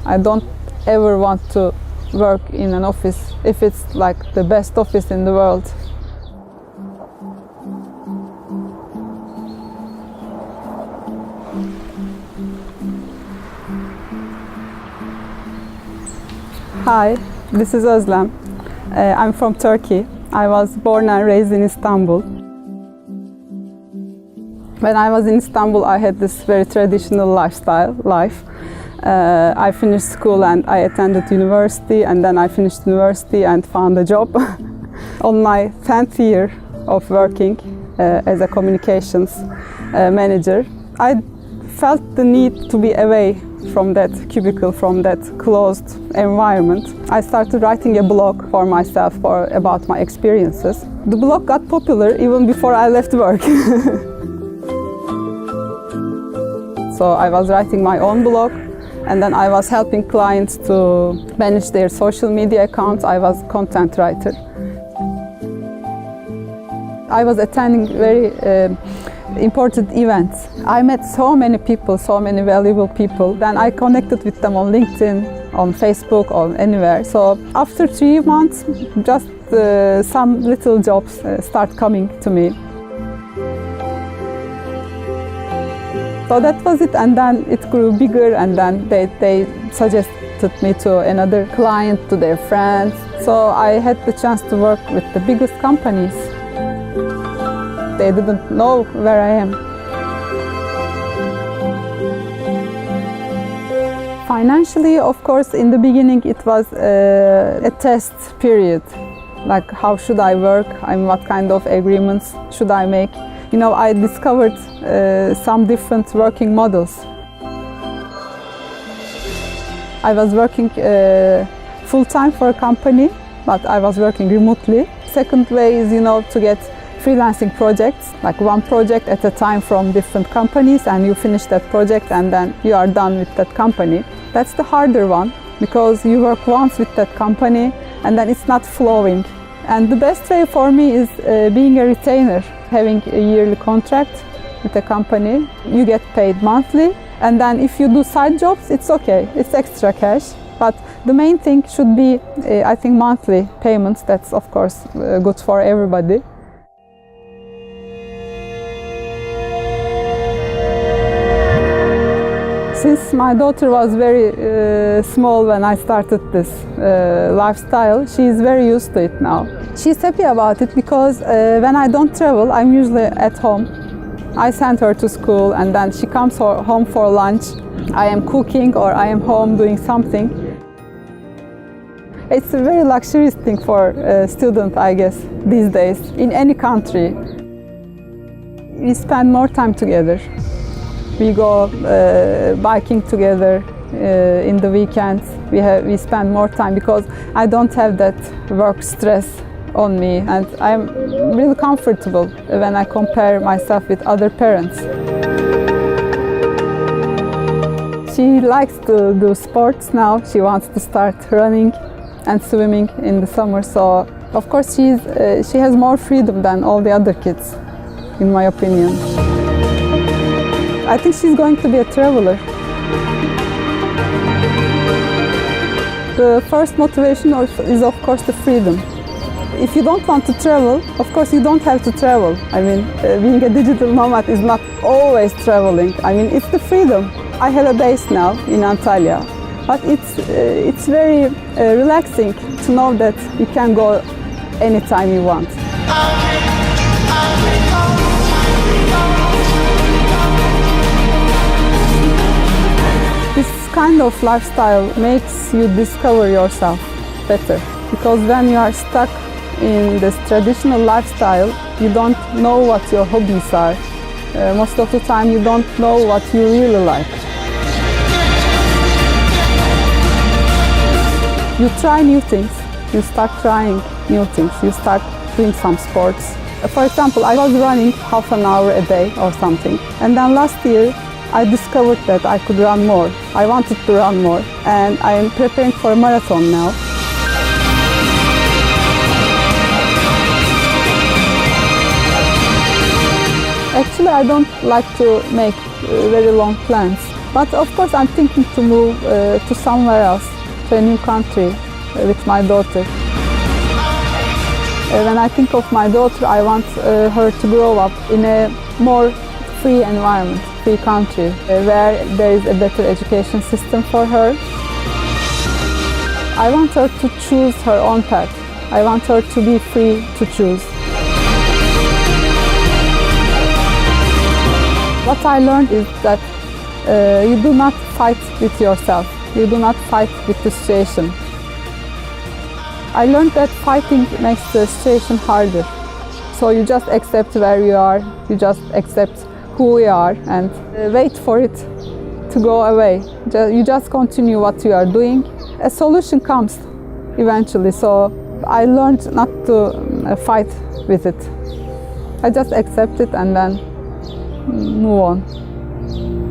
I don't ever want to work in an office if it's like the best office in the world. Hi, this is Ozlem. I'm from Turkey. I was born and raised in Istanbul. When I was in Istanbul, I had this very traditional life. I finished school and I attended university, and then I finished university and found a job. On my 10th year of working as a communications manager, I felt the need to be away from that cubicle, from that closed environment. I started writing a blog for myself about my experiences. The blog got popular even before I left work. So I was writing my own blog, and then I was helping clients to manage their social media accounts. I was a content writer. I was attending very important events. I met so many people, so many valuable people. Then I connected with them on LinkedIn, on Facebook, or anywhere. So after 3 months, just some little jobs start coming to me. So that was it, and then it grew bigger, and then they suggested me to another client, to their friends. So I had the chance to work with the biggest companies. They didn't know where I am. Financially, of course, in the beginning it was a test period. Like, how should I work? What kind of agreements should I make? You know, I discovered some different working models. I was working full-time for a company, but I was working remotely. Second way is, to get freelancing projects, like one project at a time from different companies, and you finish that project and then you are done with that company. That's the harder one, because you work once with that company and then it's not flowing. And the best way for me is being a retainer, having a yearly contract with a company. You get paid monthly, and then if you do side jobs, it's okay, it's extra cash. But the main thing should be, I think, monthly payments. That's of course good for everybody. Since my daughter was very small when I started this lifestyle, she is very used to it now. She's happy about it because when I don't travel, I'm usually at home. I send her to school and then she comes home for lunch. I am cooking or I am home doing something. It's a very luxurious thing for a student, I guess, these days, in any country. We spend more time together. We go biking together in the weekends. We spend more time because I don't have that work stress on me, and I'm really comfortable when I compare myself with other parents. She likes to do sports now. She wants to start running and swimming in the summer, so of course she has more freedom than all the other kids, in my opinion. I think she's going to be a traveler. The first motivation is of course the freedom. If you don't want to travel, of course you don't have to travel. I mean, being a digital nomad is not always traveling. I mean, it's the freedom. I have a base now in Antalya, but it's very relaxing to know that you can go anytime you want. This kind of lifestyle makes you discover yourself better, because when you are stuck in this traditional lifestyle, you don't know what your hobbies are. Most of the time you don't know what you really like. You try new things, you start trying new things, you start doing some sports. For example, I was running half an hour a day or something, and then last year I discovered that I could run more. I wanted to run more, and I am preparing for a marathon now. Actually, I don't like to make very long plans. But of course, I'm thinking to move to somewhere else, to a new country with my daughter. When I think of my daughter, I want her to grow up in a more free environment, free country, where there is a better education system for her. I want her to choose her own path. I want her to be free to choose. What I learned is that you do not fight with yourself. You do not fight with the situation. I learned that fighting makes the situation harder. So you just accept where you are, you just accept who you are and wait for it to go away. You just continue what you are doing. A solution comes eventually, so I learned not to fight with it. I just accept it and then move on.